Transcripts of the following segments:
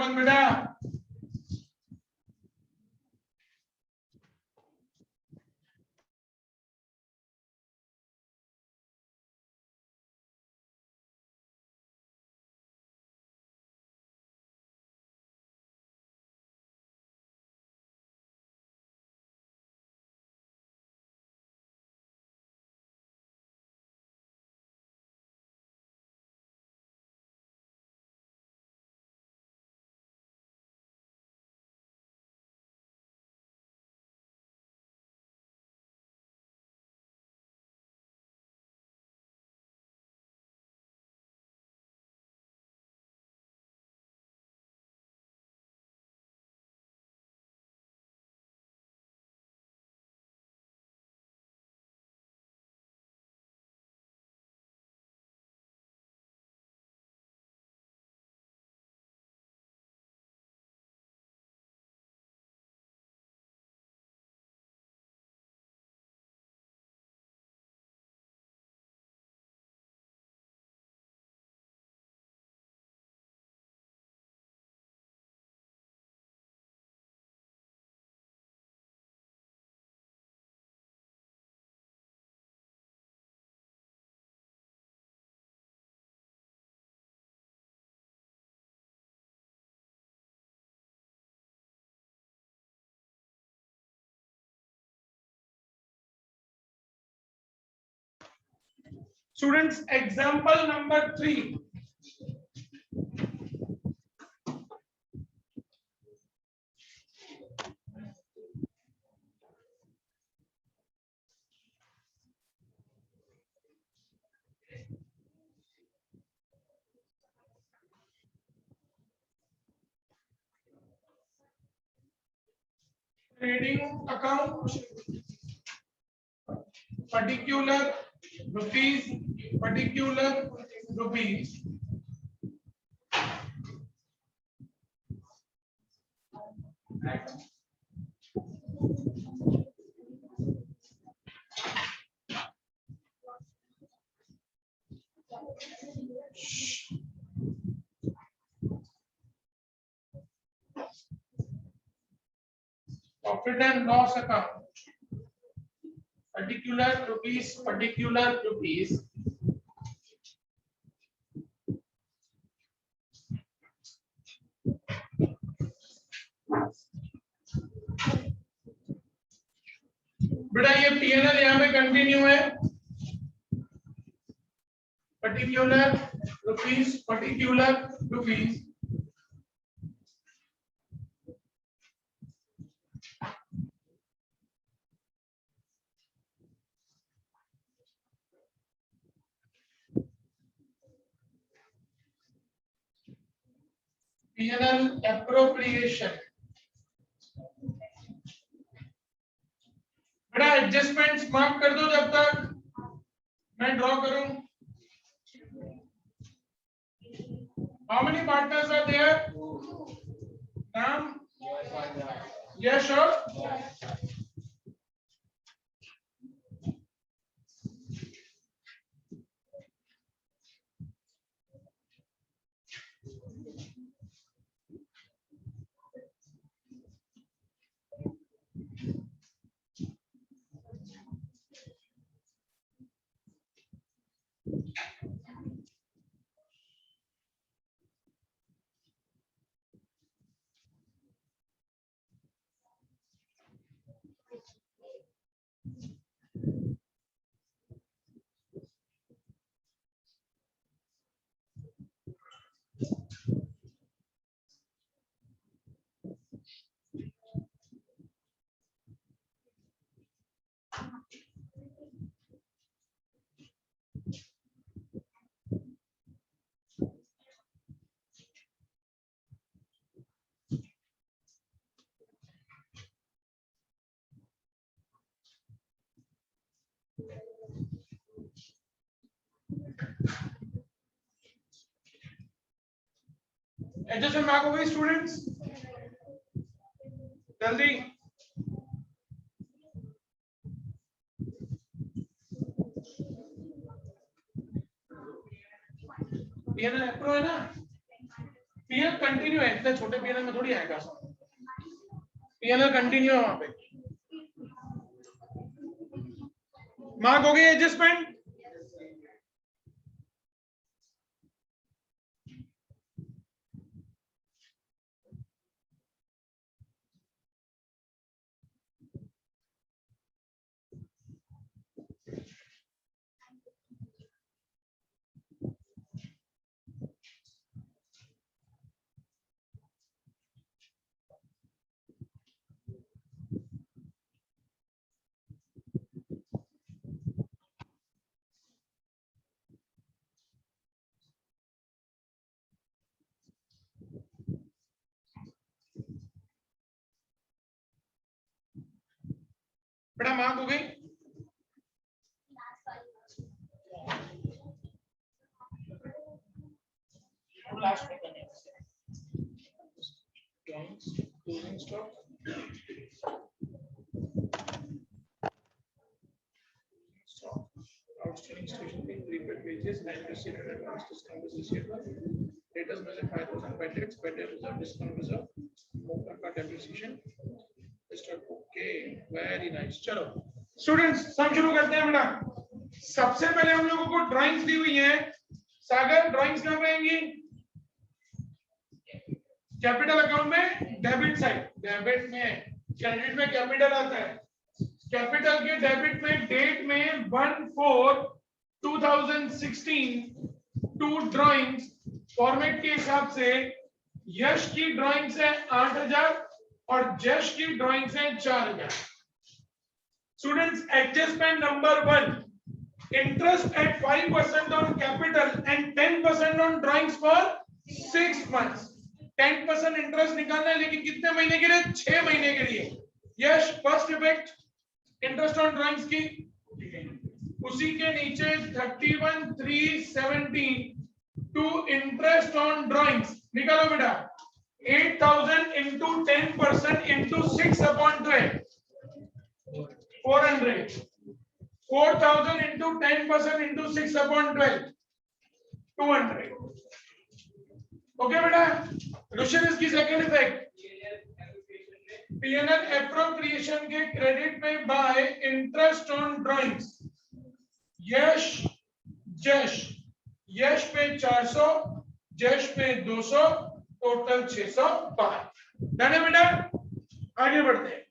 मत बेटा। Students, example number 3. Trading account, particular rupees, particular rupees. Profit and loss account, particular rupees, particular rupees. बेटा ये PNL यहाँ पे कंटिन्यू है, particular rupees, particular rupees. PNL appropriation. बेटा adjustments mark कर दो जब तक मैं ड्रॉ करूं। How many partners are there? नाम? Yes or? एडजस्टमेंट मार्क हो गई स्टूडेंट्स? जल्दी। पीएनएल एप्रो है ना? पीएल कंटिन्यू है, इतने छोटे पीएल में थोड़ी आएगा, पीएल कंटिन्यू है वहां पे। मार्क हो गई एडजस्टमेंट। बेटा मार्क हो गई। लास्ट में करने closing stock, outstanding station fee, prepaid wages, and received in advance discount is receivable. Debtors में से 5,000 bad debts, bad debt reserve, discount reserve, motor का depreciation. Okay, very nice. चलो स्टूडेंट्स सम शुरू करते हैं बेटा। सबसे पहले हम लोगों को ड्राइंग्स दी हुई है। सागर ड्राइंग्स कहाँ पे आएंगी? कैपिटल अकाउंट में डेबिट साइड, डेबिट में क्रेडिट में कैपिटल आता है। कैपिटल के डेबिट में डेट में 1/4/2016 टू ड्राइंग्स फॉर्मेट के हिसाब से यश की ड्राइंग्स है 8,000 और जश की ड्राइंग्स है 4,000। Students adjustment number 1, interest eight 5% on capital and 10% on drawings for 6 months. 10% interest निकालना है, लेकिन कितने महीने के लिए? 6 महीने के लिए। Yash first effect interest on drawings की, उसी के नीचे 31,317 टू इंटरेस्ट ऑन ड्राइंग्स निकालो बेटा। 8,000 into 10% into 6/12 400, 4,000 into 10% into 6/12 200। Okay बेटा। क्वेश्चन इसकी सेकंड इफेक्ट, पीएनएल एप्रोप्रिएशन के क्रेडिट में बाय इंटरेस्ट ऑन ड्राइंग्स। यश जश, यश पे 400, जश पे 200, टोटल 605। डन है बेटा। आगे बढ़ते हैं।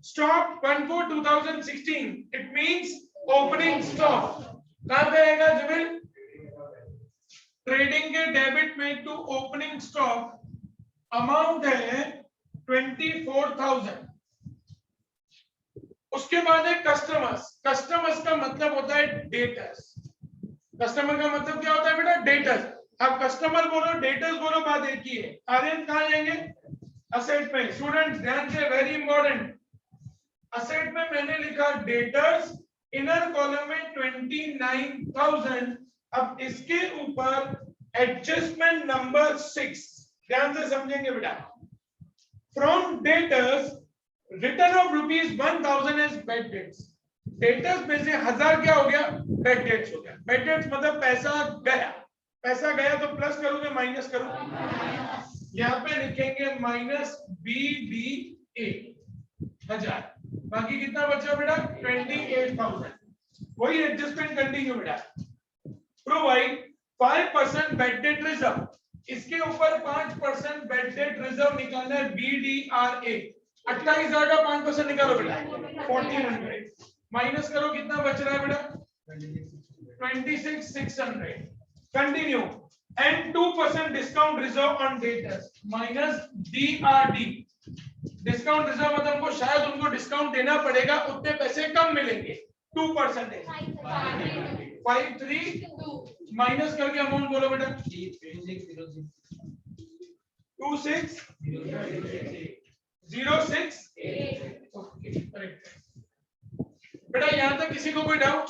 Stock 1/4/2016, it means opening stock कहां पे आएगा जमीन? ट्रेडिंग के डेबिट में टू ओपनिंग स्टॉक अमाउंट है 24,000। उसके बाद है कस्टमर्स। कस्टमर्स का मतलब होता है डेटर्स। कस्टमर का मतलब क्या होता है बेटा? डेटर्स। अब कस्टमर बोलो डेटर्स बोलो, बात एक ही है। आर्यन कहां जाएंगे? असेट में। स्टूडेंट्स ध्यान से, वेरी इंपॉर्टेंट। असेट में मैंने लिखा डेटर्स, इनर कॉलम में 29,000। अब इसके ऊपर एडजस्टमेंट नंबर 6, ध्यान से समझेंगे बेटा। From debtors return of ₹1,000 as bad debts. Debtors में से 1,000 क्या हो गया? बैड डेट्स हो गया। बैड डेट्स मतलब पैसा गया। पैसा गया तो प्लस करोगे माइनस करोगे? यहाँ पे लिखेंगे -BDA 1,000। बाकी कितना बचा बेटा? 28,000। वही एडजस्टमेंट कंटिन्यू बेटा। Provide 5% bad debt reserve. इसके ऊपर 5% बैड डेट रिजर्व निकालना है। BDRA 28,000 का 5% निकालो बेटा, 1,400 माइनस करो, कितना बच रहा है बेटा? 26,600। Continue. And 2% discount reserve on debtors minus DRD। Discount reserve मतलब उनको शायद उनको डिस्काउंट देना पड़ेगा, उतने पैसे कम मिलेंगे। 2% 5,3 माइनस करके अमाउंट बोलो बेटा। 26,06 ओके करेक्ट। बेटा यहां तक किसी को कोई डाउट?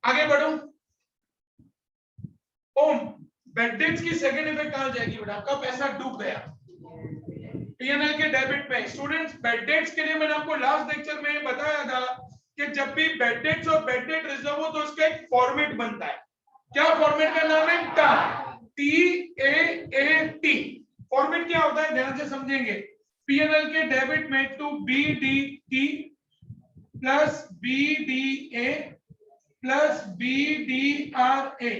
आगे बढ़ो। ओम बैड डेट्स की सेकंड इफेक्ट कहां जाएगी बेटा? आपका पैसा डूब गया पीएनएल के डेबिट में। स्टूडेंट्स बैड डेट्स के लिए मैंने आपको लास्ट लेक्चर में बताया था कि जब भी बैड डेट्स और बैड डेट रिजर्व हो तो उसका एक फॉर्मेट बनता है। क्या फॉर्मेट का नाम है? टा। TAAT फॉर्मेट क्या होता है ध्यान से समझेंगे। पीएनएल के डेबिट में to BDT plus BDA plus BDRA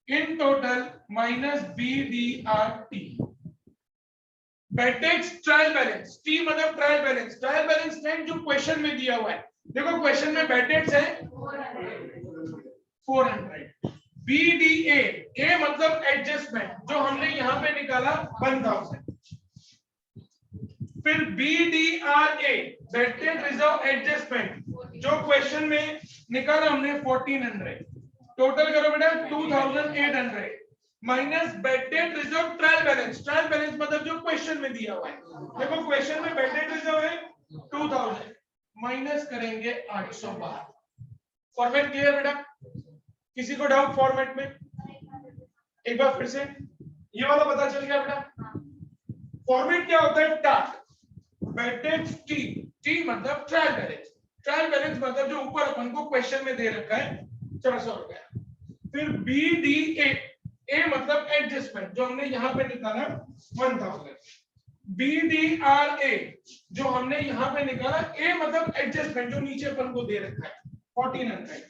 in total minus BDRT। बेटेक्स ट्रायल बैलेंस, टी मतलब trial balance, trial balance time जो क्वेश्चन में दिया हुआ है। देखो क्वेश्चन में बेटेक्स है 400, BDA ए मतलब एडजस्टमेंट जो हमने यहां पे निकाला 1000, फिर BDRA बेटेड रिजर्व एडजस्टमेंट जो क्वेश्चन में निकाला हमने 1400, टोटल करो बेटा 2800 minus bad debt reserve trial balance, trial balance मतलब जो क्वेश्चन में दिया हुआ है। देखो क्वेश्चन में बेटेड रिजर्व है 2000 माइनस करेंगे 812। फॉर्मेट क्लियर बेटा? किसी को डाउट फॉर्मेट में? एक बार फिर से ये वाला पता चल गया बेटा? फॉर्मेट क्या होता है? टास्क बेटेड टी, टी मतलब ट्रायल बैलेंस, ट्रायल बैलेंस मतलब जो ऊपर अपन को क्वेश्चन में दे रखा है 400 रुपया। फिर BDA ए मतलब एडजस्टमेंट जो हमने यहां पे निकाला 1000, BDRA जो हमने यहां पे निकाला ए मतलब एडजस्टमेंट जो नीचे अपन को दे रखा है 1400,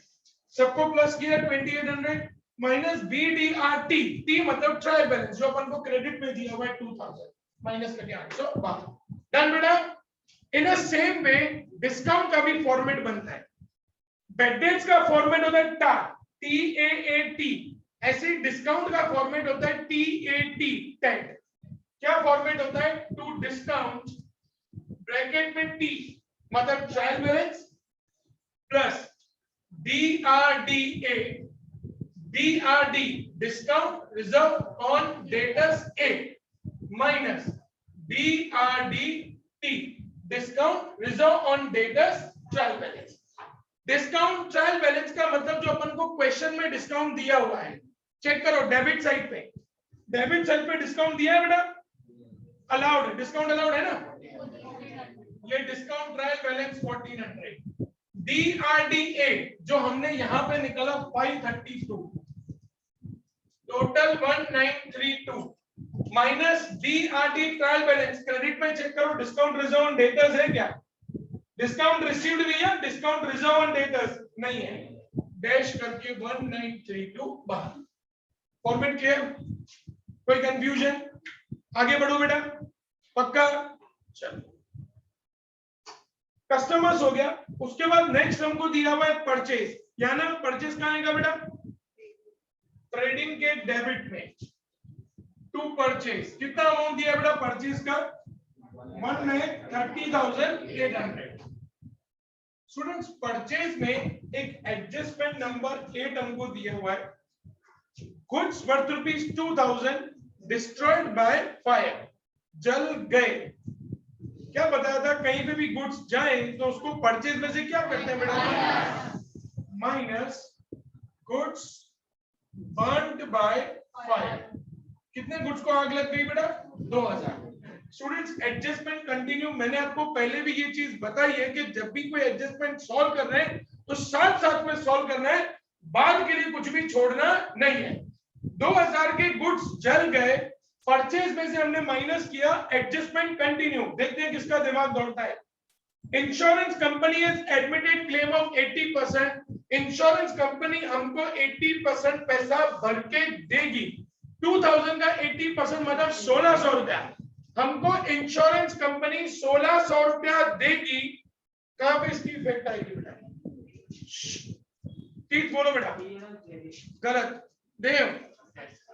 सबको प्लस किया 2800 माइनस BDRT, टी मतलब ट्रायल बैलेंस जो अपन को क्रेडिट में दिया हुआ है 2000 माइनस करके 812। डन बेटा? इन अ सेम वे डिस्काउंट का भी फॉर्मेट बनता है। बेटेक्स का फॉर्मेट होता है TAAT, ऐसे डिस्काउंट का फॉर्मेट होता है TAT। क्या फॉर्मेट होता है? टू डिस्काउंट ब्रैकेट में टी मतलब trial balance plus DRDA, DRD discount reserve on debtors A minus DRDT discount reserve on debtors trial balance. Discount trial balance का मतलब जो अपन को क्वेश्चन में डिस्काउंट दिया हुआ है, चेक करो डेबिट साइड पे, डेबिट साइड पे डिस्काउंट दिया है बेटा? अलाउड, डिस्काउंट अलाउड है ना? ये डिस्काउंट ट्रायल बैलेंस 1400, DRDA जो हमने यहां पे निकाला 532, total 1932 minus DRD trial balance, credit में चेक करो डिस्काउंट रिजर्व ऑन डेटर्स है क्या? डिस्काउंट रिसीव्ड भी है, डिस्काउंट रिजर्व ऑन डेटर्स नहीं है, डैश करके 1932 बाहर। Format clear? कोई कंफ्यूजन? आगे बढ़ो बेटा, पक्का? चलो कस्टमर्स हो गया, उसके बाद नेक्स्ट हमको दिया हुआ है परचेज। क्या ना परचेज कहां आएगा बेटा? ट्रेडिंग के डेबिट में टू परचेज। कितना अमाउंट दिया बेटा परचेज का? 1,30,800। स्टूडेंट्स परचेज में एक एडजस्टमेंट नंबर 8 हमको दिया हुआ है, goods worth ₹2000 destroyed by fire, जल गए। क्या बताया था? कहीं पे भी गुड्स जाए तो उसको परचेज में से क्या करते हैं बेटा? Minus goods burned by fire. कितने गुड्स को आग लग गई बेटा? 2000। स्टूडेंट्स एडजस्टमेंट कंटिन्यू, मैंने आपको पहले भी ये चीज बताई है कि जब भी कोई एडजस्टमेंट सॉल्व कर रहे हैं तो साथ साथ में सॉल्व करना है, बाद के लिए कुछ भी छोड़ना नहीं है। 2000 के गुड्स जल गए, परचेज में से हमने माइनस किया, एडजस्टमेंट कंटिन्यू। देखते हैं किसका दिमाग दौड़ता है। Insurance company has admitted claim of 80%, insurance company हमको 80% पैसा भर के देगी। 2000 का 80% मतलब 1600 रुपया हमको इंश्योरेंस कंपनी 1600 रुपया देगी। कहां पे इसकी इफेक्ट आएगी बेटा? ठीक बोलो बेटा, गलत। देव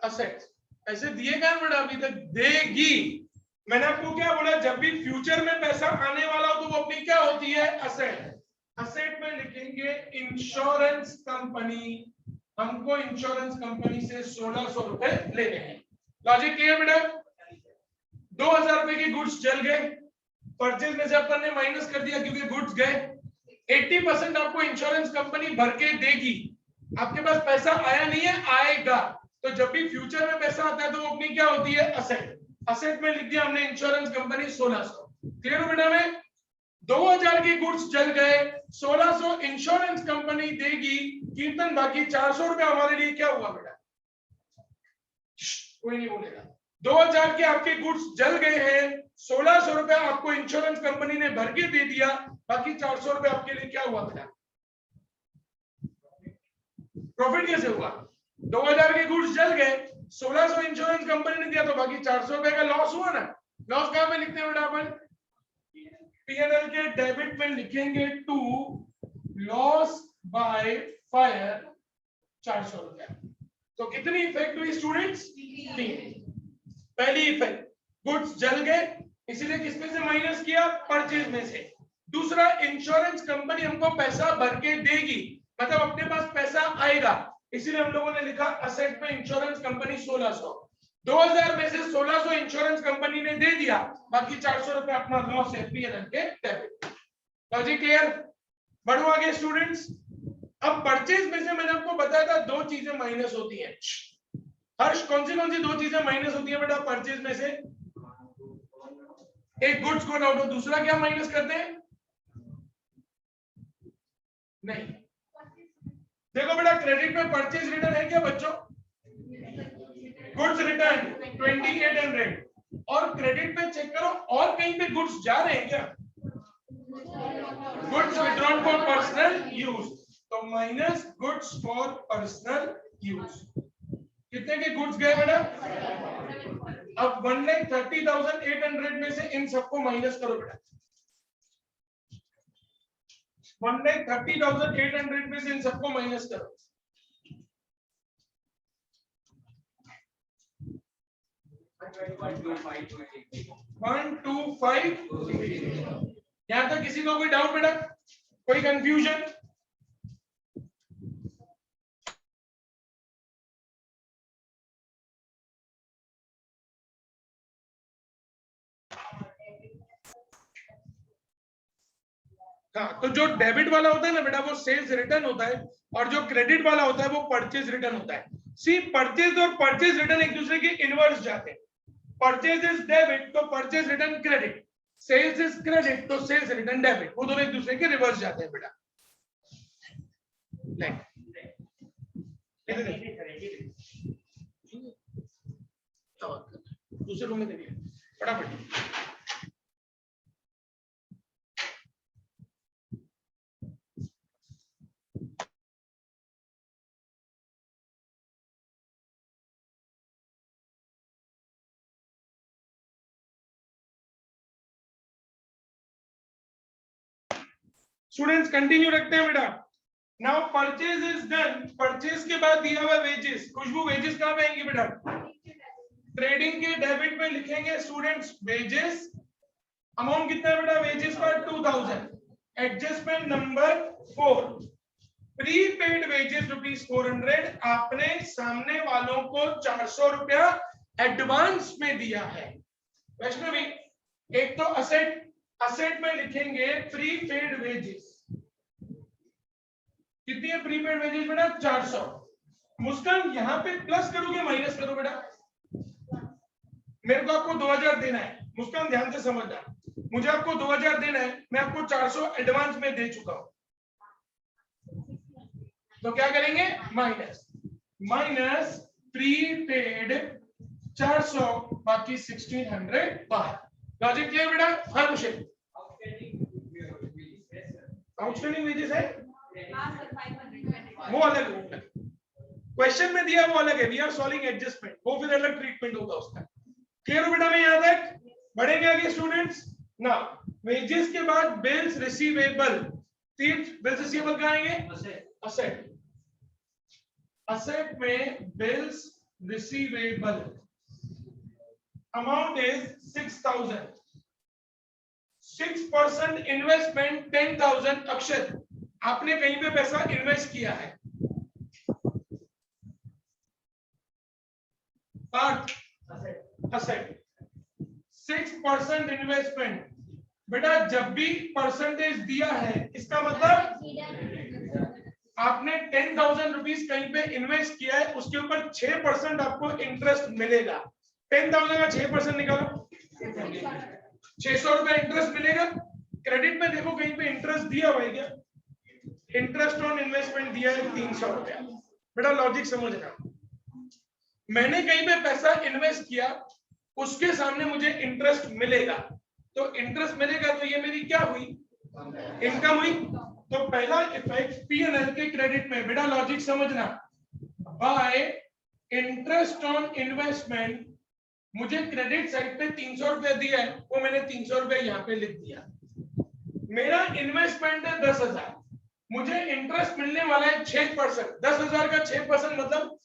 असेट्स ऐसे दिए गए बेटा, अभी तक देगी। मैंने आपको क्या बोला? जब भी फ्यूचर में पैसा आने वाला हो तो वो अपनी क्या होती है? असेट। असेट में लिखेंगे इंश्योरेंस कंपनी, हमको इंश्योरेंस कंपनी से 1600 रुपए लेने हैं। लॉजिक क्लियर बेटा? 2000 रुपए की गुड्स जल गए, परचेज में से अपन ने माइनस कर दिया क्योंकि गुड्स गए। 80% आपको इंश्योरेंस कंपनी भर के देगी। आपके पास पैसा आया नहीं है, आएगा। तो जब भी फ्यूचर में पैसा आता है तो वो अपनी क्या होती है? असेट। असेट में लिख दिया हमने इंश्योरेंस कंपनी 1600। क्लियर हो बेटा? में 2000 की गुड्स जल गए, 1600 इंश्योरेंस कंपनी देगी, कीर्तन बाकी 400 रुपए हमारे लिए क्या हुआ बेटा? कोई नहीं बोलेगा। 2000 के आपके गुड्स जल गए हैं, 1600 रुपया आपको इंश्योरेंस कंपनी ने भर के दे दिया, बाकी 400 रुपया आपके लिए क्या हुआ बेटा? प्रॉफिट कैसे हुआ? 2000 के गुड्स जल गए, 1600 इंश्योरेंस कंपनी ने दिया, तो बाकी 400 रुपए का लॉस हुआ ना। लॉस कहां पे लिखते हैं बेटा अपन? पीएनएल के डेबिट में लिखेंगे टू लॉस बाय फायर 400 रुपया। तो कितनी इफेक्ट हुई स्टूडेंट्स? 3। पहली इफेक्ट, गुड्स जल गए, इसीलिए किसमें से माइनस किया? परचेज में से। दूसरा, इंश्योरेंस कंपनी हमको पैसा भर के देगी, मतलब अपने पास पैसा आएगा, इसीलिए हम लोगों ने लिखा असेट में इंश्योरेंस कंपनी 1600। 2000 में से 1600 इंश्योरेंस कंपनी ने दे दिया, बाकी 400 रुपए अपना लॉस है पीएनएल के डेबिट। Logic clear? बढ़ो आगे स्टूडेंट्स। अब परचेज में से मैंने आपको बताया था 2 चीजें माइनस होती हैं। हर्ष, कौन सी 2 चीजें माइनस होती है बेटा परचेज में से? एक गुड्स को आउट, दूसरा क्या माइनस करते हैं? नहीं, देखो बेटा क्रेडिट में परचेज रिटर्न है क्या बच्चों? गुड्स रिटर्न 2800, और क्रेडिट पे चेक करो और कहीं पे गुड्स जा रहे हैं क्या? Goods withdrawn for personal use, तो minus goods for personal use. कितने के गुड्स गए बेटा? अब 1,30,800 में से इन सबको माइनस करो बेटा। 1,30,800 में से इन सबको माइनस करो। 125। यहां तक किसी को कोई डाउट बेटा? कोई कंफ्यूजन? हाँ, तो जो डेबिट वाला होता है ना बेटा वो सेल्स रिटर्न होता है, और जो क्रेडिट वाला होता है वो परचेज रिटर्न होता है। सी, परचेज और परचेज रिटर्न एक दूसरे के इनवर्स जाते हैं। परचेज इज डेबिट तो purchase return credit, sales is credit तो सेल्स रिटर्न डेबिट, वो दोनों एक दूसरे के रिवर्स जाते हैं बेटा। दूसरे रूम में देखिए फटाफट। स्टूडेंट्स कंटिन्यू रखते हैं बेटा। Now purchase is done, purchase के बाद दिया हुआ वेजेस। खुशबू, वेजेस कहां पे आएंगे बेटा? ट्रेडिंग के डेबिट में लिखेंगे स्टूडेंट्स वेजेस। अमाउंट कितना है बेटा वेजेस का? 2000। Adjustment number 4, prepaid wages ₹400। आपने सामने वालों को 400 रुपया एडवांस में दिया है। वैष्णवी, एक तो असेट, असेट में लिखेंगे प्रीपेड वेजेस। कितनी है प्रीपेड वेजेस बेटा? 400। मुस्कान, यहां पे प्लस करोगे माइनस करो बेटा? मेरे को आपको 2000 देना है। मुस्कान ध्यान से समझना, मुझे आपको 2000 देना है, मैं आपको 400 एडवांस में दे चुका हूं, तो क्या करेंगे? माइनस, माइनस प्रीपेड 400, बाकी 1600 बाहर। लॉजिक क्लियर बेटा? हाँ कुशल, आउटस्टैंडिंग वेजेस है वो अलग है, क्वेश्चन में दिया वो अलग है। वी आर सॉल्विंग एडजस्टमेंट, वो फिर अलग ट्रीटमेंट होगा उसका। क्लियर हो बेटा? मैं यहां तक बढ़ेंगे आगे स्टूडेंट्स। ना, वेजेस के बाद बिल्स रिसीवेबल। बिल्स रिसीवेबल कहां आएंगे? असेट। असेट में bills receivable amount is 6000। 6% investment 10,000। अक्षर, आपने कहीं पे पैसा इन्वेस्ट किया है, पार्ट असेट। 6% इन्वेस्टमेंट बेटा, जब भी परसेंटेज दिया है इसका मतलब आपने 10,000 रुपीज कहीं पे इन्वेस्ट किया है, उसके ऊपर 6% आपको इंटरेस्ट मिलेगा। 10,000 का 6% निकालो, 600 रुपए इंटरेस्ट मिलेगा। क्रेडिट में देखो कहीं पे इंटरेस्ट दिया हुआ है क्या? इंटरेस्ट ऑन इन्वेस्टमेंट दिया है 300 रुपया। बेटा लॉजिक समझना, मैंने कहीं पे पैसा इन्वेस्ट किया, उसके सामने मुझे इंटरेस्ट मिलेगा, तो इंटरेस्ट मिलेगा तो ये मेरी क्या हुई, इनकम हुई। तो पहला इफेक्ट पीएनएल के क्रेडिट में, बेटा लॉजिक समझना, बाय इंटरेस्ट ऑन इन्वेस्टमेंट, मुझे क्रेडिट साइड पे 300 रुपए दिया है, वो मैंने 300 रुपए यहाँ पे लिख दिया। मेरा इन्वेस्टमेंट है 10,000, मुझे इंटरेस्ट मिलने वाला है 6%। 10,000 का 6% मतलब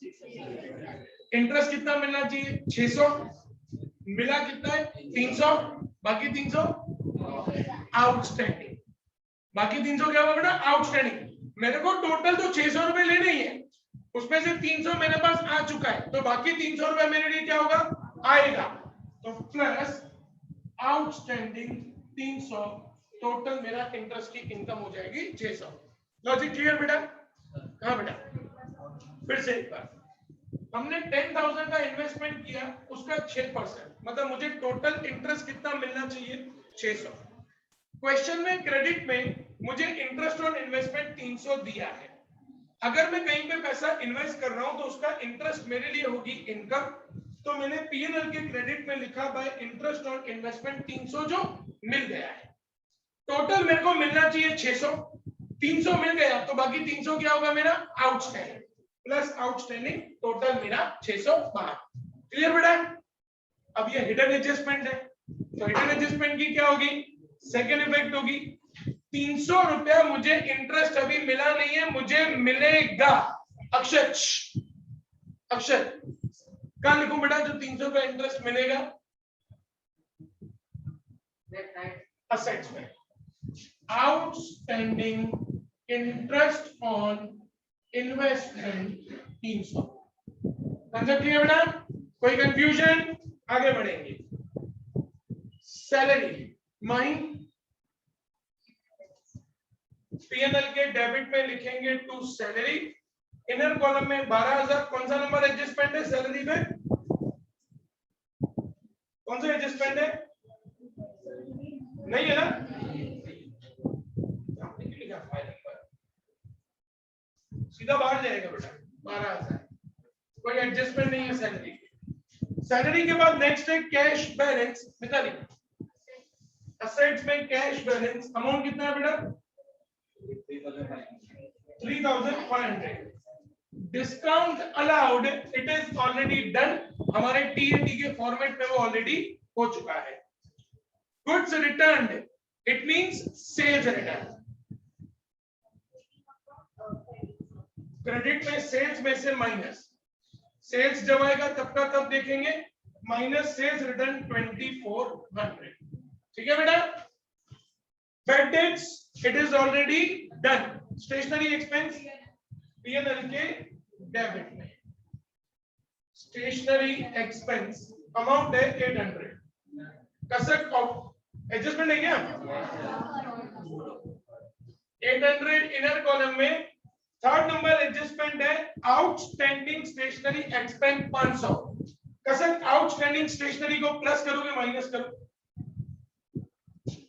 इंटरेस्ट कितना मिलना चाहिए, 600, मिला कितना है 300, बाकी 300 आउटस्टैंडिंग। बाकी 300 क्या होगा बेटा, आउटस्टैंडिंग। मेरे को टोटल तो 600 रुपए लेने ही है, उसमें से 300 मेरे पास आ चुका है, तो बाकी 300 रुपए मेरे लिए क्या होगा, आएगा। तो प्लस आउटस्टैंडिंग 300, टोटल मेरा इंटरेस्ट की इनकम हो जाएगी 600। लॉजिक क्लियर बेटा? हाँ बेटा, फिर से एक बार, हमने 10,000 का इन्वेस्टमेंट किया, उसका 6%, मतलब मुझे टोटल इंटरेस्ट कितना मिलना चाहिए, 600। क्वेश्चन में क्रेडिट में मुझे इंटरेस्ट ऑन इन्वेस्टमेंट 300 दिया है। अगर मैं कहीं पे पैसा इन्वेस्ट कर रहा हूं तो उसका इंटरेस्ट मेरे लिए होगी इनकम, तो मैंने पीएनएल के क्रेडिट में लिखा बाय इंटरेस्ट ऑन इन्वेस्टमेंट 300 जो मिल गया है। टोटल मेरे को मिलना चाहिए 600, 300 मिल गया, तो बाकी 300 क्या होगा मेरा, आउटस्टैंडिंग, प्लस आउटस्टैंडिंग, टोटल मेरा 600 बाहर। क्लियर बेटा? अब ये हिडन एडजस्टमेंट है, तो हिडन एडजस्टमेंट की क्या होगी, सेकेंड इफेक्ट होगी, 300 रुपया मुझे इंटरेस्ट अभी मिला नहीं है, मुझे मिलेगा। अक्षर अक्षर कहां लिखूं बेटा जो 300 रुपया इंटरेस्ट मिलेगा, असेट्स में, outstanding interest on investment 300। Concept clear बेटा? कोई कंफ्यूजन? आगे बढ़ेंगे। सैलरी माइन, पीएनएल के डेबिट में लिखेंगे टू सैलरी, इनर कॉलम में 12,000, कौन सा नंबर एडजस्टमेंट है सैलरी में, कौन सा एडजस्टमेंट है, नहीं है ना, सीधा बाहर जाएगा बेटा 12,000, कोई एडजस्टमेंट नहीं है सैलरी। सैलरी के बाद नेक्स्ट है कैश बैलेंस, मिताली असेट्स में कैश बैलेंस अमाउंट कितना है बेटा, 3,500। Discount allowed, it is already done, हमारे टीएटी के फॉर्मेट में वो ऑलरेडी हो चुका है। Goods returned, it means sales return, credit में सेल्स में से माइनस, सेल्स जब आएगा तब का तब देखेंगे, माइनस सेल्स रिटर्न 2,400। ठीक है बेटा? Bad debts, it is already done. Stationery expense PNL के डेबिट में, स्टेशनरी एक्सपेंस अमाउंट है 800। कसक ऑफ एडजस्टमेंट है क्या, 800 इनर कॉलम में। थर्ड नंबर एडजस्टमेंट है आउटस्टैंडिंग स्टेशनरी एक्सपेंस 500। कसक आउटस्टैंडिंग स्टेशनरी को प्लस करोगे माइनस करो,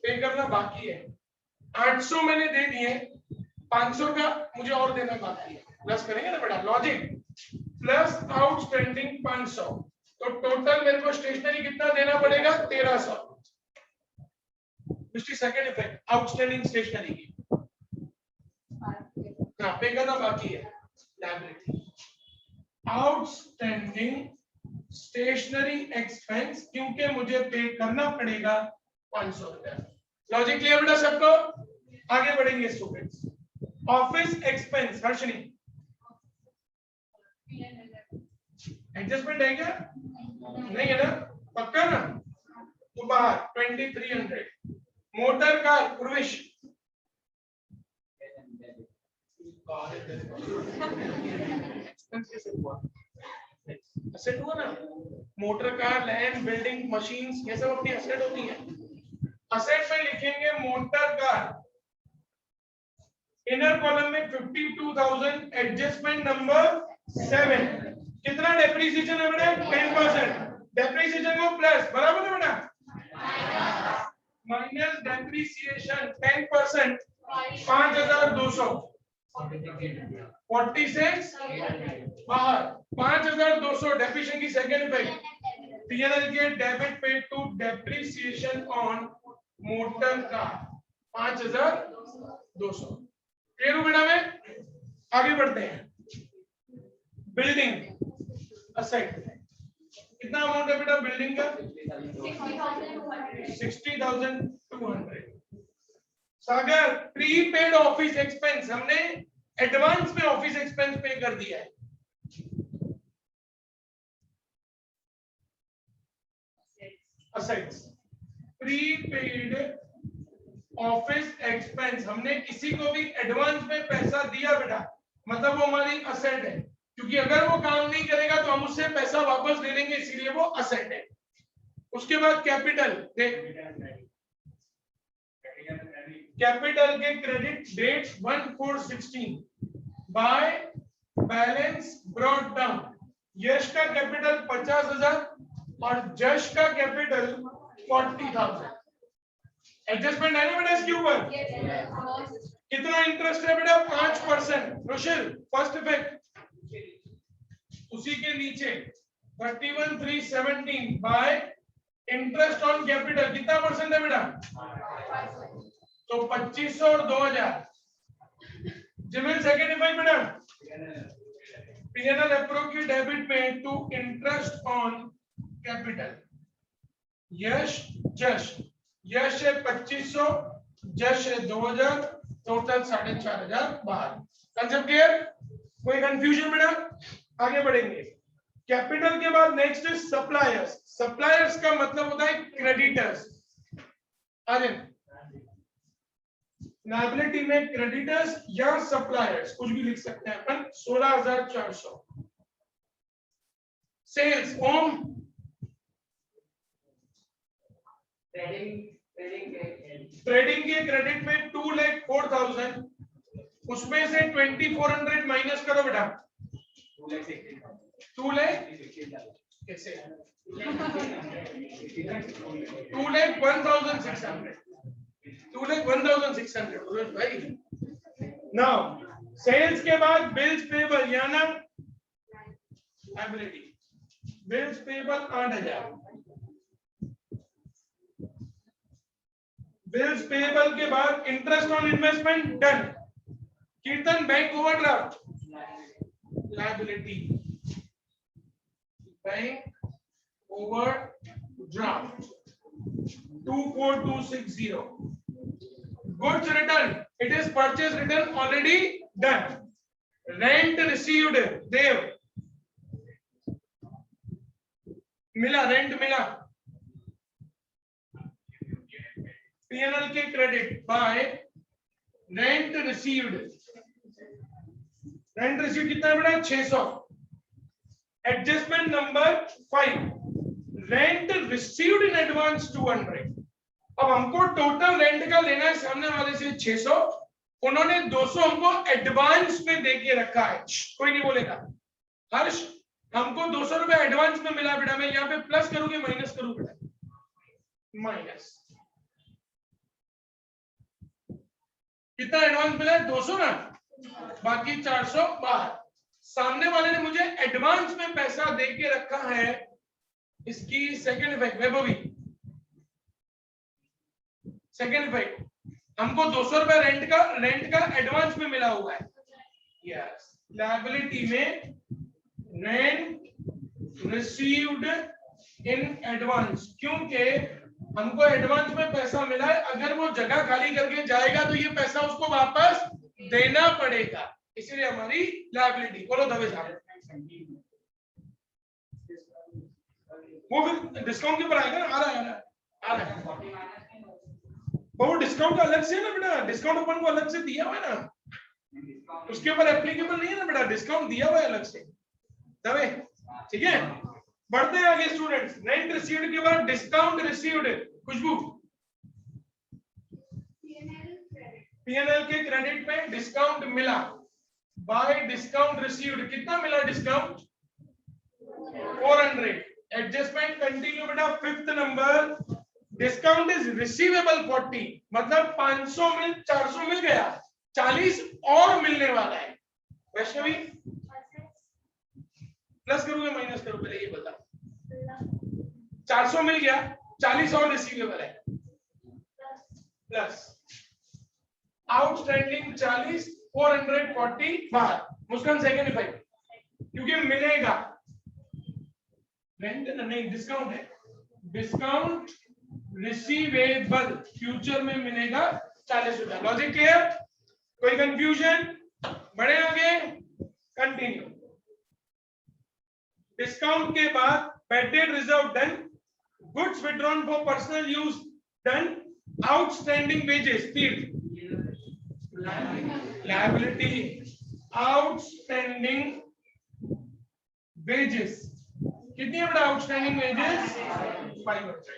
पे करना बाकी है, 800 मैंने दे दिए, 500 का मुझे और देना बाकी है, प्लस करेंगे ना बेटा, लॉजिक प्लस आउटस्टैंडिंग 500, तो टोटल मेरे को स्टेशनरी कितना देना पड़ेगा, 1,300। उसकी सेकंड इफेक्ट आउटस्टैंडिंग स्टेशनरी की, हाँ पे करना बाकी है, लायबिलिटी आउटस्टैंडिंग स्टेशनरी एक्सपेंस, क्योंकि मुझे पे करना पड़ेगा 500 रुपया। लॉजिक क्लियर बेटा सबको? आगे बढ़ेंगे students. Office expense, Harshani adjustment है क्या, नहीं है ना, पक्का ना, तो बाहर 2,300। मोटर कार प्रवेश, एसेट हुआ ना, motor car, land, building, machines, ये सब अपनी एसेट होती है। असेट में लिखेंगे मोटर कार, इनर कॉलम में 52,000, एडजस्टमेंट नंबर 7। कितना डेप्रिसिएशन है बेटा, 10%। डेप्रिसिएशन को प्लस बराबर है बेटा, माइनस डेप्रिसिएशन 10%, 5,200। 40 से बाहर 5200 डेप्रिसिएशन की सेकंड इफेक्ट पीएनएल के डेबिट पे to depreciation on motor car 5200 clear हो बेटा में आगे बढ़ते हैं बिल्डिंग असेट कितना अमाउंट है बेटा बिल्डिंग का 60,200 सागर प्रीपेड ऑफिस एक्सपेंस हमने एडवांस में ऑफिस एक्सपेंस पे कर दिया है असेट्स प्रीपेड ऑफिस एक्सपेंस हमने किसी को भी एडवांस में पैसा दिया बेटा मतलब वो हमारी असेट है क्योंकि अगर वो काम नहीं करेगा तो हम उससे पैसा वापस ले लेंगे इसीलिए वो असेट है उसके बाद कैपिटल कैपिटल के credit date 1416 by balance brought down Yash का कैपिटल 50,000 और जश का कैपिटल 40,000 एडजस्टमेंट है ना बेटा इसके ऊपर कितना इंटरेस्ट है बेटा 5% रोशिल फर्स्ट इफेक्ट उसी के नीचे 31,317 बाय इंटरेस्ट ऑन कैपिटल कितना परसेंट है बेटा तो 2500 और 2000 जिमिल सेकंड इफेक्ट बेटा पीएनएल अप्रूव की डेबिट पे टू इंटरेस्ट ऑन कैपिटल यश जश यश है 2500 जश है 2000 टोटल 4,500 बाहर कंसेप्ट क्लियर कोई कंफ्यूजन बेटा आगे बढ़ेंगे कैपिटल के बाद नेक्स्ट इज सप्लायर्स सप्लायर्स का मतलब होता है क्रेडिटर्स आगे लायबिलिटी में क्रेडिटर्स या सप्लायर्स कुछ भी लिख सकते हैं अपन 16,400 सेल्स ओम ट्रेडिंग के क्रेडिट में 2,04,000 उसमें से 2,400 माइनस करो बेटा 2 लाख कैसे 2,01,600 2,01,600 भाई नाउ सेल्स के बाद बिल्स पेबल याना liability bills payable 8,000 bills payable के बाद इंटरेस्ट ऑन इन्वेस्टमेंट डन कीर्तन bank overdraft liability bank overdraft 24,260 goods return it is purchase return already done rent received देव मिला रेंट मिला पीएनएल के क्रेडिट बाय रेंट रिसीव्ड कितना है बेटा 600 adjustment number 5 rent received in advance 200 अब हमको टोटल रेंट का लेना है सामने वाले से 600 उन्होंने 200 हमको एडवांस में दे के रखा है कोई नहीं बोलेगा हर्ष हमको 200 रुपए एडवांस में मिला बेटा मैं यहाँ पे प्लस करूंगी माइनस करूं बेटा माइनस कितना एडवांस मिला है 200 ना बाकी 400 बाहर सामने वाले ने मुझे एडवांस में पैसा दे के रखा है इसकी second effect Vaibhavi second effect हमको 200 रुपए रेंट का एडवांस में मिला हुआ है यस लायबिलिटी में रेंट रिसीव्ड इन एडवांस क्योंकि हमको एडवांस में पैसा मिला है अगर वो जगह खाली करके जाएगा तो ये पैसा उसको वापस देना पड़ेगा इसलिए हमारी लायबिलिटी बोलो दबे साहब वो फिर डिस्काउंट के ऊपर आएगा ना आ रहा है वो डिस्काउंट का अलग से है ना बेटा डिस्काउंट अपन को अलग से दिया हुआ है ना उसके ऊपर एप्लीकेबल नहीं है ना बेटा डिस्काउंट दिया हुआ है अलग से दबे ठीक है बढ़ते हैं आगे स्टूडेंट्स रेंट रिसीव्ड के बाद डिस्काउंट रिसीव्ड खुशबू पीएनएल के क्रेडिट पे डिस्काउंट मिला बाय डिस्काउंट रिसीव्ड कितना मिला डिस्काउंट 400 एडजस्टमेंट कंटिन्यू बेटा fifth number discount is receivable 40 मतलब 500 में 400 मिल गया 40 और मिलने वाला है। वैष्णवी प्लस करोगे माइनस करोगे, पहले ये बता। 400 मिल गया, 40 और रिसीवेबल है, प्लस आउटस्टैंडिंग 40, 440 बाहर। मुस्कान सेकंड इफेक्ट, क्योंकि मिलेगा रेंट नहीं, डिस्काउंट है, डिस्काउंट रिसीवेबल फ्यूचर में मिलेगा 40 रुपया। Logic clear? कोई कंफ्यूजन? बढ़े आगे, कंटिन्यू। डिस्काउंट के बाद bad debt reserve done, goods withdrawn for personal use done, outstanding wages, तीर्थ लायबिलिटी, आउटस्टैंडिंग वेजेस कितनी है बेटा? Outstanding wages 500।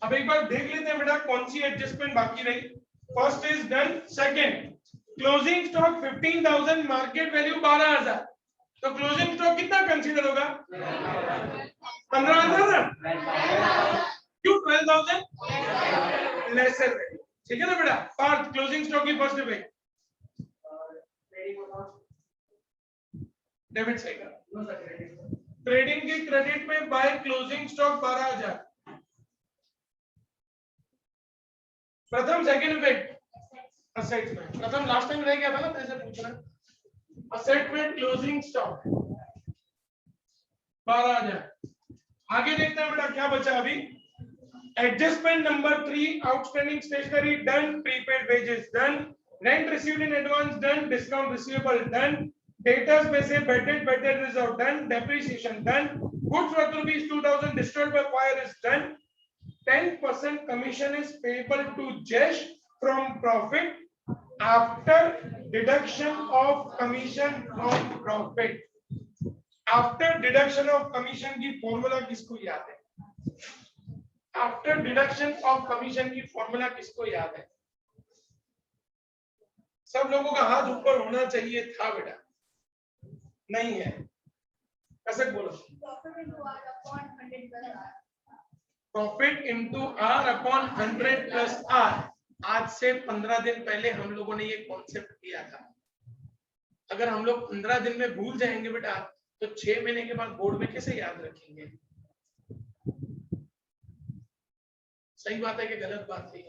अब एक बार देख लेते हैं बेटा कौन सी एडजस्टमेंट बाकी रही। First is done. Second, closing stock 15,000, market value 12,000, तो क्लोजिंग स्टॉक कितना कंसीडर होगा? 15,000। क्यों 12,000? लेसर वैल्यू, ठीक है ना बेटा? पार्थ, क्लोजिंग स्टॉक की first effect debit side, trading की क्रेडिट में बाय क्लोजिंग स्टॉक 12,000। प्रथम सेकंड इफेक्ट असेट्स में, प्रथम लास्ट टाइम रह गया था ना, पैसे पूछना। असेट में क्लोजिंग स्टॉक 12,000। आगे देखते हैं बेटा क्या बचा अभी। Adjustment number 3, outstanding stationery done, prepaid wages done, rent received in advance done, discount receivable done, debtors में से bad debt reserve done, depreciation done, goods worth ₹2,000 destroyed by fire is done, 10% commission is payable to Jesh from profit after deduction of commission from profit. After deduction of commission की formula किसको याद है? After deduction of commission की formula किसको याद है? सब लोगों का हाथ ऊपर होना चाहिए था बेटा, नहीं है? कैसे बोलो? Profit into R upon 100 plus R. आज से 15 दिन पहले हम लोगों ने ये कॉन्सेप्ट किया था। अगर हम लोग 15 दिन में भूल जाएंगे बेटा, तो 6 महीने के बाद बोर्ड में कैसे याद रखेंगे? सही बात है कि गलत बात है?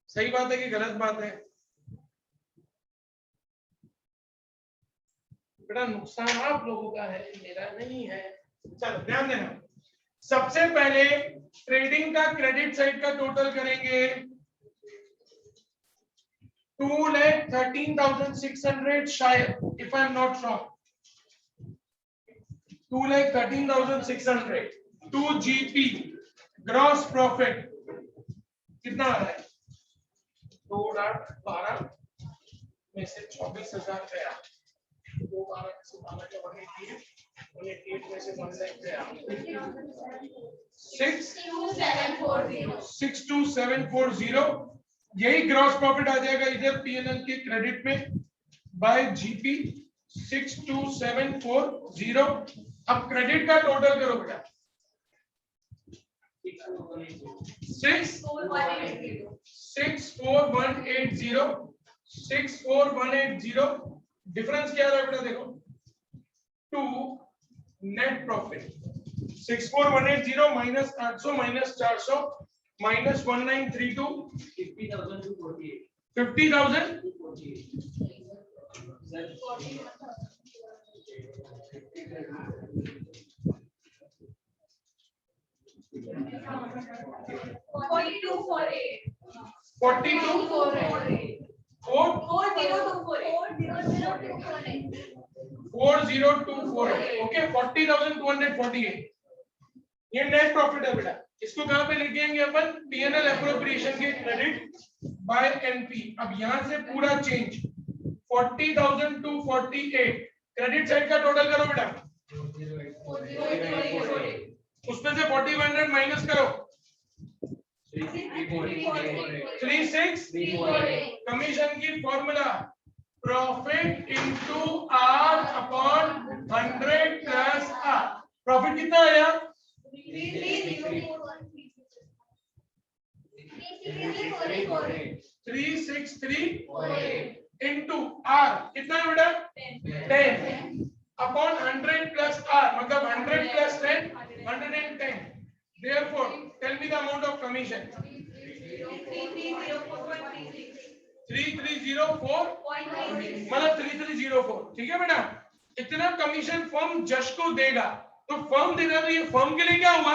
सही बात है कि गलत बात है? बेटा नुकसान आप लोगों का है, मेरा नहीं है। चलो ध्यान देना, सबसे पहले ट्रेडिंग का क्रेडिट साइड का टोटल करेंगे। 2,13,600 शायद, if I am not wrong, 2,13,600। 2GP gross profit कितना आ रहा है? 2,12 में से 24,000 गया, 2,12 में से 188 में से 1 गया, 62740। यही ग्रॉस प्रॉफिट आ जाएगा इधर पीएनएल के क्रेडिट में बाय जीपी 62740। अब क्रेडिट का टोटल करो बेटा, 64180। डिफरेंस क्या है बेटा? देखो 2 net profit 64180 minus 800 minus 400 minus 1932 50,000 40,248। Okay, 40,248 ये नेट प्रॉफिट है बेटा। इसको कहां पे लिखेंगे अपन? पीएनएल एप्रोप्रिएशन के क्रेडिट बाय एनपी। अब यहां से पूरा चेंज 40,248 क्रेडिट साइड का टोटल करो बेटा, उसमें से 4,100 माइनस करो, 36 कमीशन की formula profit into R upon 100 plus R. Profit कितना आया? 36348 इंटू आर कितना है बेटा 10 अपॉन 100 प्लस आर मतलब 100 plus 10 110 therefore tell me the amount of commission 3304 मतलब 3304 ठीक है बेटा इतना कमीशन फर्म जश को देगा तो फर्म देगा तो ये फर्म के लिए क्या हुआ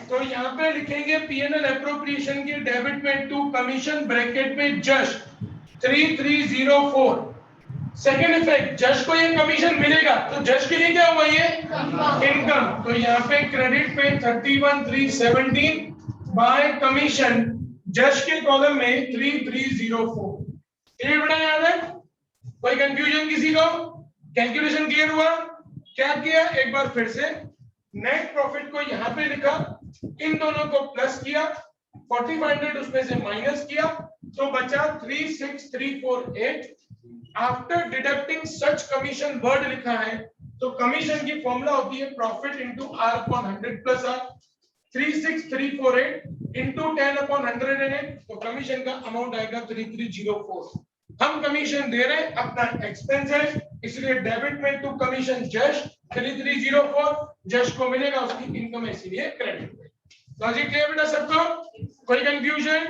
तो यहाँ पे लिखेंगे पीएनएल एप्रोप्रिएशन की डेबिट में टू कमीशन ब्रैकेट में जश 3304 सेकेंड इफेक्ट जज को ये कमीशन मिलेगा तो जज के लिए क्या हुआ ये इनकम तो यहाँ पे क्रेडिट पे 31317 बाय कमीशन जज के कॉलम में 3304 ये बड़ा याद है कोई कंफ्यूजन किसी को कैलकुलेशन क्लियर हुआ क्या किया एक बार फिर से नेट प्रॉफिट को यहाँ पे लिखा इन दोनों को प्लस किया 4500 उसमें से माइनस किया तो बचा 36348 after deducting such commission word लिखा है तो कमीशन की फॉर्मूला होती है profit into R upon 100 plus R 36348 into 10 upon 108 तो कमीशन का अमाउंट आएगा 3304 हम कमीशन दे रहे हैं अपना एक्सपेंस है इसलिए डेबिट में टू कमीशन जश 3304 जश को मिलेगा उसकी इनकम है इसलिए क्रेडिट में लॉजिक क्लियर बेटा सबको कोई कंफ्यूजन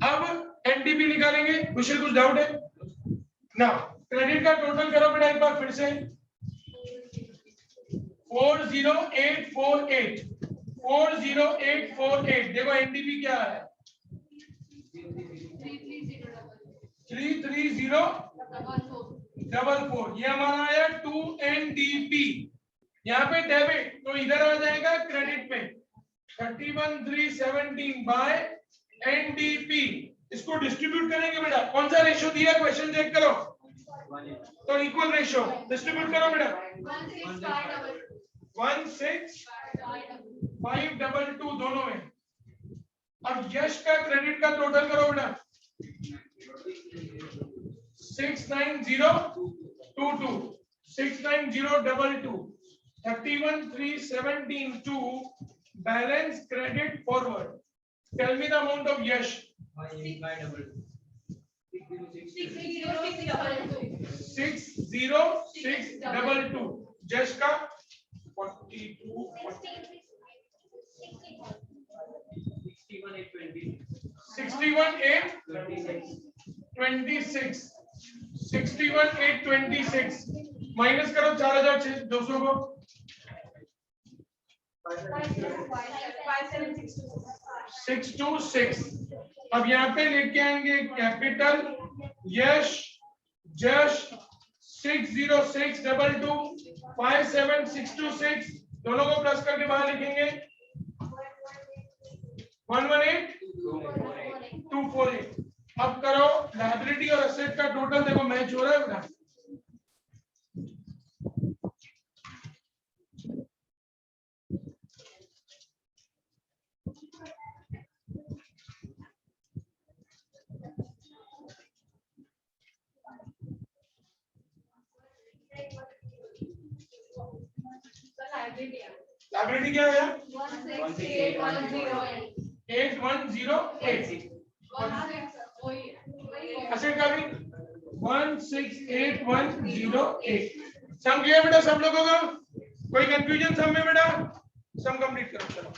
अब एनडीपी निकालेंगे कुछ डाउट है ना क्रेडिट का टोटल करो बेटा एक बार फिर से 40848 देखो एनडीपी क्या है 33044 ये हमारा आया 2NDP यहाँ पे डेबिट तो इधर आ जाएगा क्रेडिट में 31317 बाय NDP इसको डिस्ट्रीब्यूट करेंगे बेटा कौन सा रेशियो दिया क्वेश्चन चेक करो तो इक्वल रेशियो डिस्ट्रीब्यूट करो बेटा 16522 दोनों में अब यश का क्रेडिट का टोटल करो बेटा 69022 69022 31317 to balance credit forward tell me the amount of yash 60622 जश का 42 61826 माइनस करो 4200 को 626 अब यहाँ पे लेके आएंगे कैपिटल यश जश 60622 57626 दोनों को प्लस करके बाहर लिखेंगे 118248 अब करो लायबिलिटी और एसेट का टोटल देखो मैच हो रहा है बेटा लायबिलिटी क्या है 8108 एसेट का भी 168108 सम किया बेटा सब लोगों का कोई कंफ्यूजन सम में बेटा सम कंप्लीट करो चलो